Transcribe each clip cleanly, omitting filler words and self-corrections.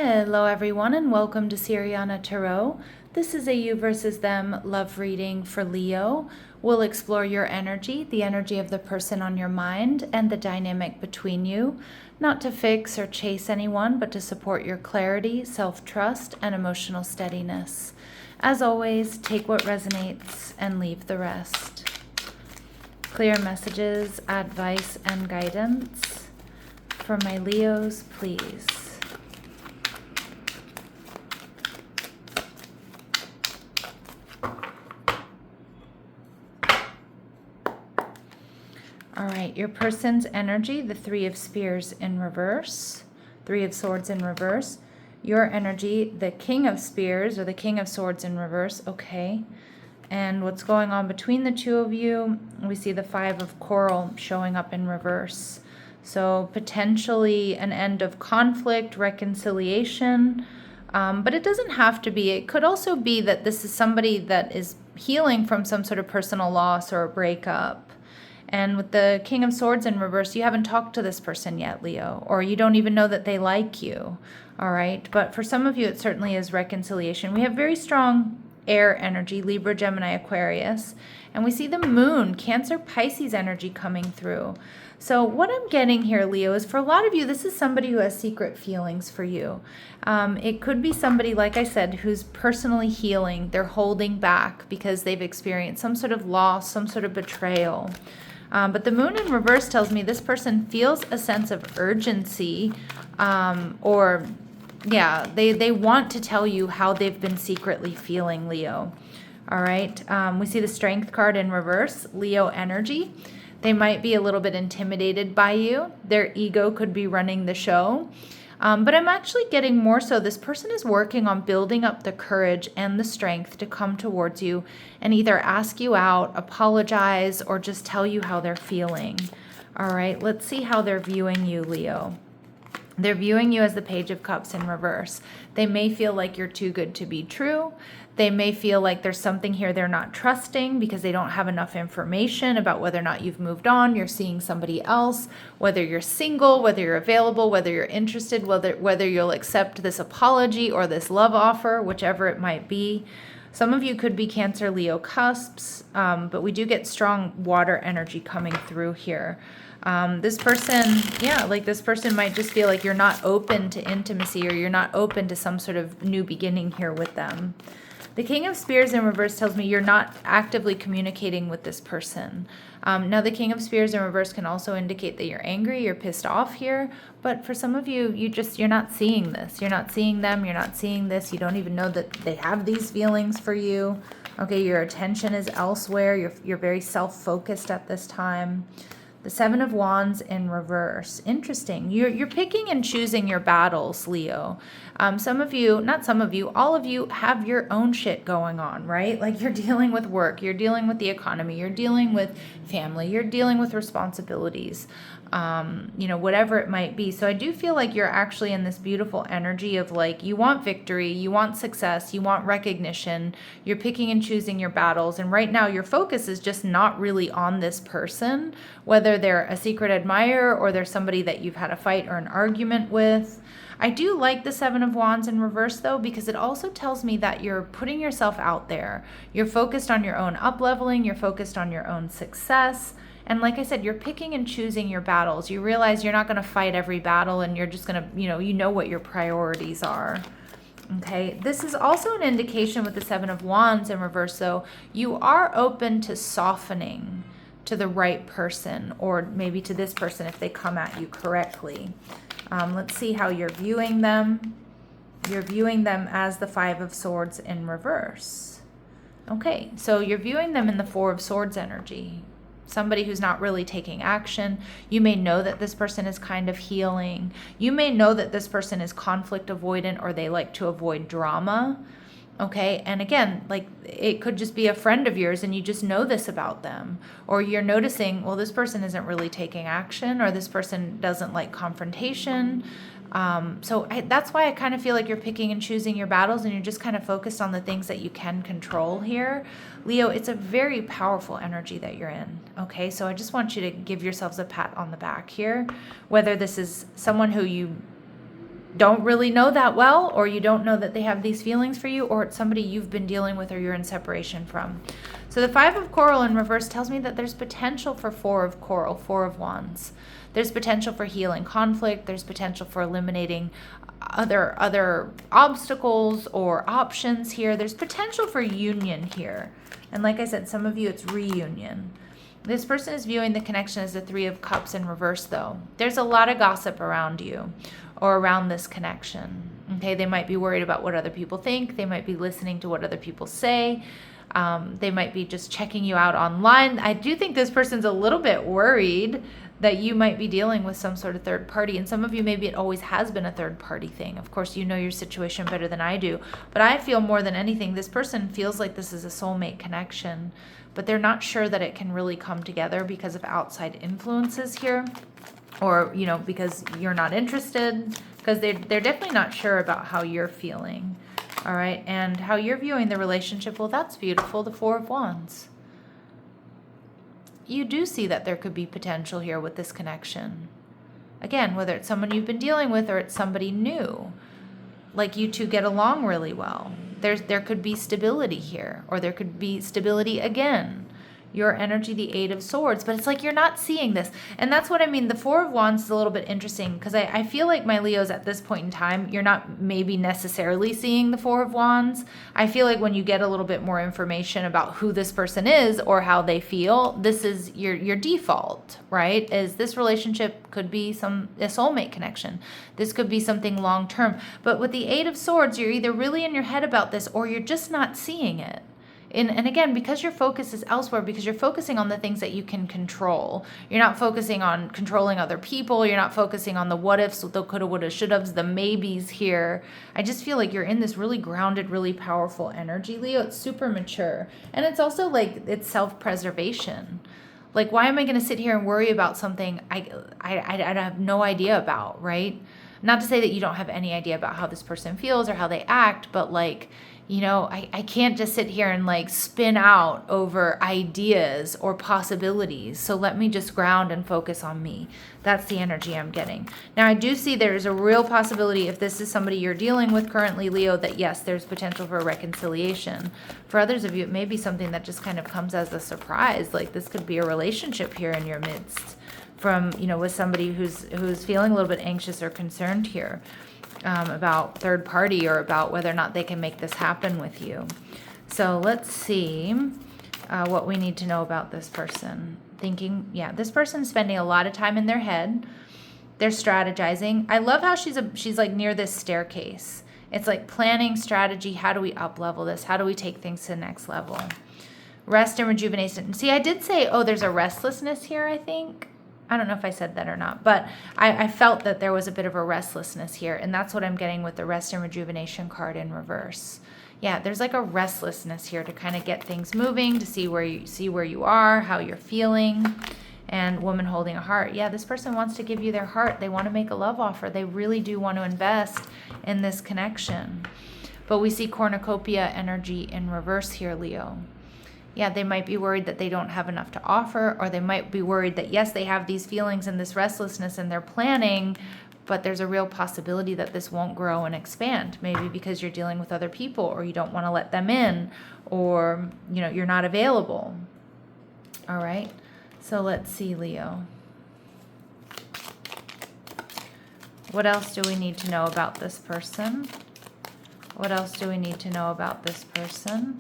Hello everyone and welcome to Siriana Tarot. This is a you versus them love reading for Leo. We'll explore your energy, the energy of the person on your mind, and the dynamic between you, not to fix or chase anyone, but to support your clarity, self-trust, and emotional steadiness. As always, take what resonates and leave the rest. Clear messages, advice, and guidance for my Leos, please. All right, your person's energy, the Three of Spears in reverse, Three of Swords in reverse. Your energy, the King of Spears or the King of Swords in reverse, okay. And what's going on between the two of you, we see the Five of Coral showing up in reverse. So potentially an end of conflict, reconciliation, but it doesn't have to be. It could also be that this is somebody that is healing from some sort of personal loss or a breakup. And with the King of Swords in reverse, you haven't talked to this person yet, Leo, or you don't even know that they like you, all right? But for some of you, it certainly is reconciliation. We have very strong air energy, Libra, Gemini, Aquarius, and we see the moon, Cancer, Pisces energy coming through. So what I'm getting here, Leo, is for a lot of you, this is somebody who has secret feelings for you. It could be somebody, like I said, who's personally healing. They're holding back because they've experienced some sort of loss, some sort of betrayal. But the moon in reverse tells me this person feels a sense of urgency they want to tell you how they've been secretly feeling, Leo. All right. We see the Strength card in reverse, Leo energy. They might be a little bit intimidated by you. Their ego could be running the show. But I'm actually getting more so this person is working on building up the courage and the strength to come towards you and either ask you out, apologize, or just tell you how they're feeling. All right, let's see how they're viewing you, Leo. They're viewing you as the Page of Cups in reverse. They may feel like you're too good to be true. They may feel like there's something here they're not trusting because they don't have enough information about whether or not you've moved on, you're seeing somebody else, whether you're single, whether you're available, whether you're interested, whether you'll accept this apology or this love offer, whichever it might be. Some of you could be Cancer, Leo cusps, but we do get strong water energy coming through here. This person might just feel like you're not open to intimacy or you're not open to some sort of new beginning here with them. The King of Spears in reverse tells me you're not actively communicating with this person. Now, the King of Spears in reverse can also indicate that you're angry, you're pissed off here. But for some of you, you're not seeing this. You're not seeing them. You're not seeing this. You don't even know that they have these feelings for you. Okay, your attention is elsewhere. You're very self-focused at this time. The Seven of Wands in reverse. Interesting. You're picking and choosing your battles, Leo. Some of you, not some of you, all of you have your own shit going on, right? Like you're dealing with work, you're dealing with the economy, you're dealing with family, you're dealing with responsibilities, whatever it might be. So I do feel like you're actually in this beautiful energy of like, you want victory, you want success, you want recognition, you're picking and choosing your battles. And right now your focus is just not really on this person, whether they're a secret admirer or they're somebody that you've had a fight or an argument with. I do like the Seven of Wands in reverse though, because it also tells me that you're putting yourself out there. You're focused on your own up-leveling, you're focused on your own success. And like I said, you're picking and choosing your battles. You realize you're not going to fight every battle and you're just going to, you know what your priorities are. Okay, this is also an indication with the Seven of Wands in reverse though, you are open to softening to the right person or maybe to this person if they come at you correctly. Let's see how you're viewing them. You're viewing them as the Five of Swords in reverse. Okay, so you're viewing them in the Four of Swords energy. Somebody who's not really taking action. You may know that this person is kind of healing. You may know that this person is conflict avoidant or they like to avoid drama. Okay, and again, like it could just be a friend of yours and you just know this about them. Or you're noticing, well, this person isn't really taking action or this person doesn't like confrontation. That's why I kind of feel like you're picking and choosing your battles and you're just kind of focused on the things that you can control here. Leo, it's a very powerful energy that you're in. Okay, so I just want you to give yourselves a pat on the back here. Whether this is someone who you don't really know that well, or you don't know that they have these feelings for you, or it's somebody you've been dealing with or you're in separation from. So the Five of Coral in reverse tells me that there's potential for Four of Coral, Four of Wands. There's potential for healing conflict. There's potential for eliminating other obstacles or options here. There's potential for union here. And like I said, some of you, it's reunion. This person is viewing the connection as the Three of Cups in reverse, though. There's a lot of gossip around you or around this connection. Okay, they might be worried about what other people think. They might be listening to what other people say. They might be just checking you out online. I do think this person's a little bit worried that you might be dealing with some sort of third party. And some of you, maybe it always has been a third party thing. Of course, you know your situation better than I do. But I feel more than anything, this person feels like this is a soulmate connection, but they're not sure that it can really come together because of outside influences here. Or, you know, because you're not interested, because they're definitely not sure about how you're feeling. All right, and how you're viewing the relationship, well, that's beautiful, the Four of Wands. You do see that there could be potential here with this connection. Again, whether it's someone you've been dealing with or it's somebody new, like you two get along really well. There could be stability here, or there could be stability again. Your energy, the Eight of Swords, but it's like you're not seeing this. And that's what I mean. The Four of Wands is a little bit interesting because I feel like my Leos at this point in time, you're not maybe necessarily seeing the Four of Wands. I feel like when you get a little bit more information about who this person is or how they feel, this is your default, right? Is this relationship could be a soulmate connection. This could be something long term. But with the Eight of Swords, you're either really in your head about this or you're just not seeing it. And again, because your focus is elsewhere, because you're focusing on the things that you can control. You're not focusing on controlling other people. You're not focusing on the what ifs, the coulda, woulda, should haves, the maybes here. I just feel like you're in this really grounded, really powerful energy, Leo. It's super mature. And it's also like it's self-preservation. Like, why am I going to sit here and worry about something I have no idea about, right? Not to say that you don't have any idea about how this person feels or how they act, but like, you know, I can't just sit here and like spin out over ideas or possibilities. So let me just ground and focus on me. That's the energy I'm getting. Now, I do see there's a real possibility, if this is somebody you're dealing with currently, Leo, that yes, there's potential for reconciliation. For others of you, it may be something that just kind of comes as a surprise. Like this could be a relationship here in your midst from, you know, with somebody who's feeling a little bit anxious or concerned here. About third party or about whether or not they can make this happen with you. So let's see what we need to know about this person. Thinking, yeah, this person's spending a lot of time in their head. They're strategizing. I love how she's like near this staircase. It's like planning, strategy. How do we up level this? How do we take things to the next level? Rest and rejuvenation. See, I did say, oh, there's a restlessness here, I think. I don't know if I said that or not, but I felt that there was a bit of a restlessness here, and that's what I'm getting with the rest and rejuvenation card in reverse. Yeah, there's like a restlessness here to kind of get things moving, to see where you are, how you're feeling, and woman holding a heart. Yeah, this person wants to give you their heart. They want to make a love offer. They really do want to invest in this connection. But we see cornucopia energy in reverse here, Leo. Yeah, they might be worried that they don't have enough to offer, or they might be worried that, yes, they have these feelings and this restlessness and they're planning, but there's a real possibility that this won't grow and expand. Maybe because you're dealing with other people, or you don't want to let them in, or, you know, you're not available. All right, so let's see, Leo. What else do we need to know about this person? What else do we need to know about this person?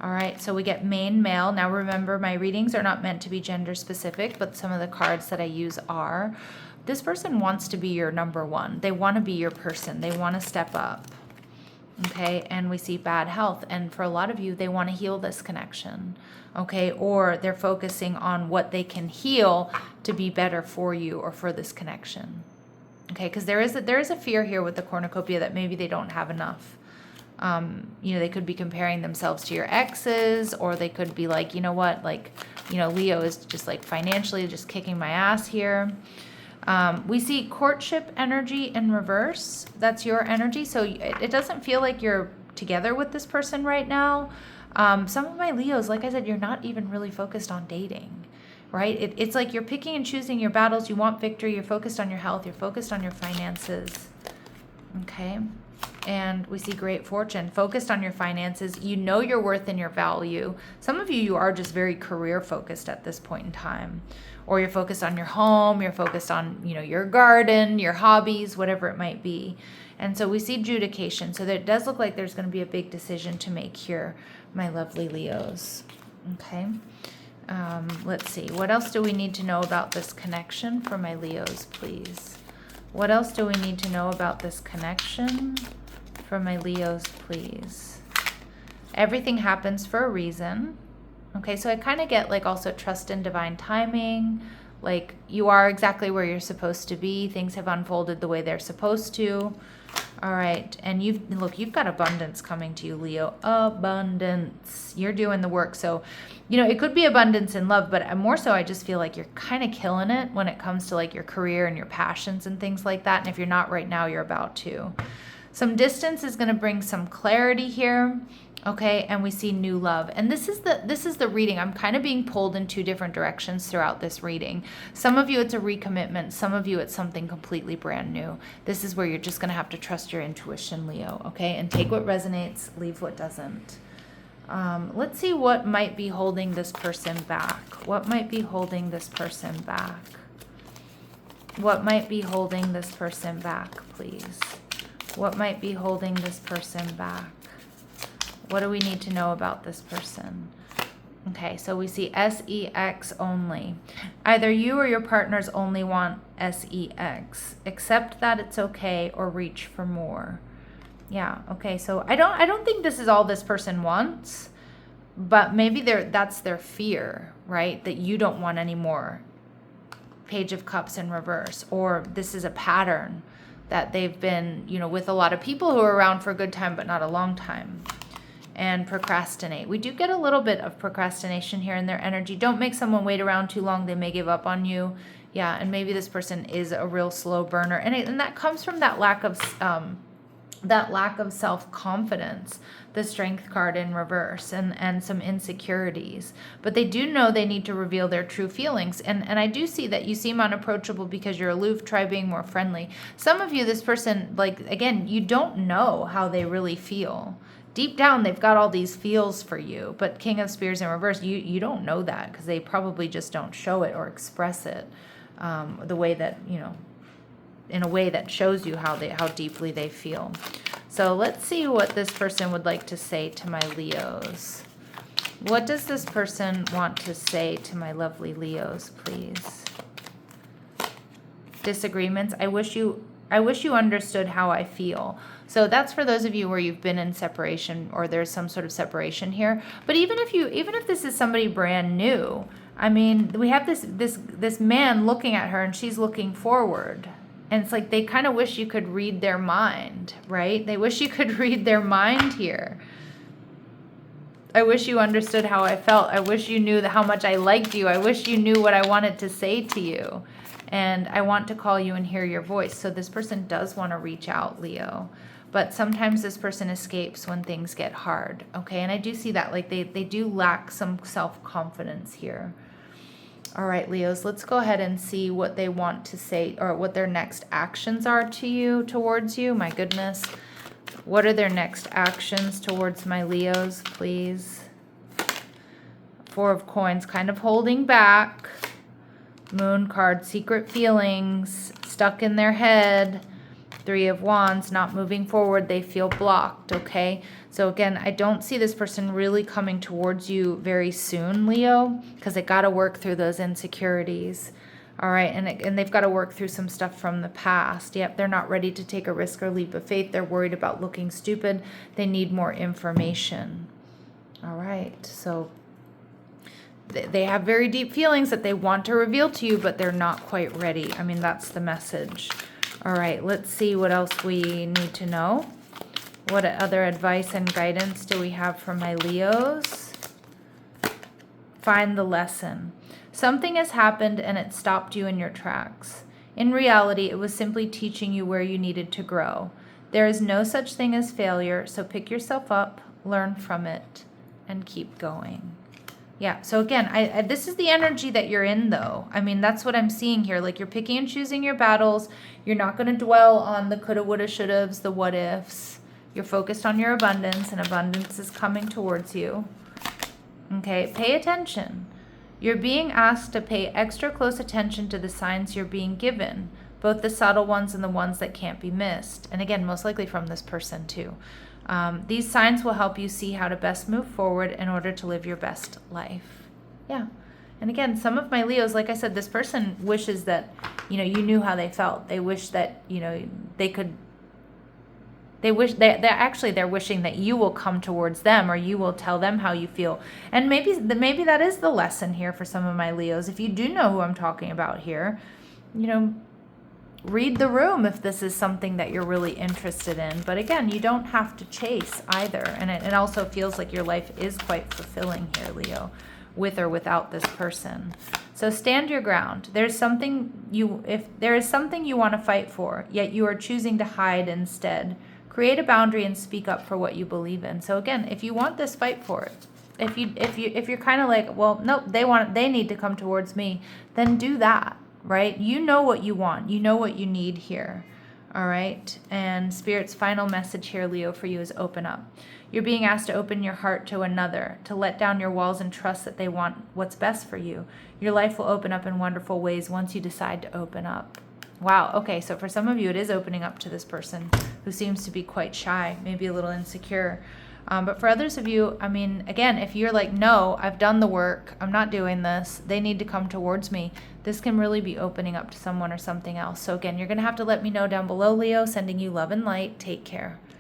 All right, so we get main male. Now remember, my readings are not meant to be gender specific, but some of the cards that I use are. This person wants to be your number one. They want to be your person. They want to step up. Okay, and we see bad health. And for a lot of you, they want to heal this connection. Okay, or they're focusing on what they can heal to be better for you or for this connection. Okay, because there is a fear here with the cornucopia that maybe they don't have enough. You know, they could be comparing themselves to your exes, or they could be like, you know what, like, you know, Leo is just like financially just kicking my ass here. We see courtship energy in reverse. That's your energy. So it doesn't feel like you're together with this person right now. Some of my Leos, like I said, you're not even really focused on dating, right? It's like you're picking and choosing your battles. You want victory. You're focused on your health. You're focused on your finances. Okay. And we see great fortune, focused on your finances. You know your worth and your value. Some of you, you are just very career focused at this point in time. Or you're focused on your home, you're focused on, your garden, your hobbies, whatever it might be. And so we see adjudication. So it does look like there's going to be a big decision to make here, my lovely Leos. Okay. Let's see. What else do we need to know about this connection for my Leos, please? What else do we need to know about this connection for my Leos, please? Everything happens for a reason. Okay, so I kind of get like also trust in divine timing. Like you are exactly where you're supposed to be. Things have unfolded the way they're supposed to. All right, and you've got abundance coming to you, Leo. Abundance. You're doing the work. So, it could be abundance in love, but more so I just feel like you're kind of killing it when it comes to like your career and your passions and things like that. And if you're not right now, you're about to. Some distance is going to bring some clarity here. Okay, and we see new love. And this is the reading. I'm kind of being pulled in two different directions throughout this reading. Some of you it's a recommitment, some of you it's something completely brand new. This is where you're just going to have to trust your intuition, Leo, okay? And take what resonates, leave what doesn't. Let's see what might be holding this person back. What might be holding this person back? What might be holding this person back, please? What might be holding this person back? What do we need to know about this person? Okay, so we see sex only. Either you or your partners only want sex. Accept that it's okay or reach for more. Yeah, okay, so I don't think this is all this person wants, but maybe that's their fear, right? That you don't want any more. Page of Cups in reverse, or this is a pattern that they've been, with a lot of people who are around for a good time, but not a long time. And procrastinate. We do get a little bit of procrastination here in their energy. Don't make someone wait around too long. They may give up on you. Yeah, and maybe this person is a real slow burner. And that comes from that lack of self-confidence, the Strength card in reverse, and some insecurities. But they do know they need to reveal their true feelings. And I do see that you seem unapproachable because you're aloof. Try being more friendly. Some of you, this person, again, you don't know how they really feel. Deep down, they've got all these feels for you, but King of Spears in reverse, you don't know that because they probably just don't show it or express it the way that, in a way that shows you how deeply they feel. So let's see what this person would like to say to my Leos. What does this person want to say to my lovely Leos, please? Disagreements. I wish you understood how I feel. So that's for those of you where you've been in separation or there's some sort of separation here. But even if this is somebody brand new, I mean, we have this man looking at her and she's looking forward. And it's like they kind of wish you could read their mind, right? They wish you could read their mind here. I wish you understood how I felt. I wish you knew how much I liked you. I wish you knew what I wanted to say to you. And I want to call you and hear your voice. So this person does want to reach out, Leo. But sometimes this person escapes when things get hard, okay? And I do see that, like they do lack some self-confidence here. All right, Leos, let's go ahead and see what they want to say or what their next actions are towards you. My goodness. What are their next actions towards my Leos, please? Four of Coins, kind of holding back. Moon card, secret feelings, stuck in their head. Three of Wands, not moving forward. They feel blocked, okay? So again, I don't see this person really coming towards you very soon, Leo, because they got to work through those insecurities. All right, and they've got to work through some stuff from the past. Yep, they're not ready to take a risk or leap of faith. They're worried about looking stupid. They need more information. All right, so they have very deep feelings that they want to reveal to you, but they're not quite ready. I mean, that's the message. All right, let's see what else we need to know. What other advice and guidance do we have for my Leos? Find the lesson. Something has happened and it stopped you in your tracks. In reality, it was simply teaching you where you needed to grow. There is no such thing as failure, so pick yourself up, learn from it, and keep going. Yeah, so again, this is the energy that you're in, though. I mean, that's what I'm seeing here. Like, you're picking and choosing your battles. You're not going to dwell on the coulda, woulda, shouldas, the what ifs. You're focused on your abundance, and abundance is coming towards you. Okay, pay attention. You're being asked to pay extra close attention to the signs you're being given, both the subtle ones and the ones that can't be missed. And again, most likely from this person, too. These signs will help you see how to best move forward in order to live your best life. Yeah. And again, some of my Leos, like I said, this person wishes that, you knew how they felt. They wish that, they could, they're wishing that you will come towards them, or you will tell them how you feel. And maybe that is the lesson here for some of my Leos. If you do know who I'm talking about here, read the room if this is something that you're really interested in. But again, you don't have to chase either. And it also feels like your life is quite fulfilling here, Leo, with or without this person. So stand your ground. If there is something you want to fight for, yet you are choosing to hide instead, create a boundary and speak up for what you believe in. So again, if you want this, fight for it. If you're kind of like, well, nope, they need to come towards me, then do that. Right? You know what you want. You know what you need here. All right? And Spirit's final message here, Leo, for you is open up. You're being asked to open your heart to another, to let down your walls and trust that they want what's best for you. Your life will open up in wonderful ways once you decide to open up. Wow. Okay, so for some of you, it is opening up to this person who seems to be quite shy, maybe a little insecure. But for others of you, I mean, again, if you're like, no, I've done the work, I'm not doing this, they need to come towards me, this can really be opening up to someone or something else. So again, you're going to have to let me know down below, Leo. Sending you love and light. Take care.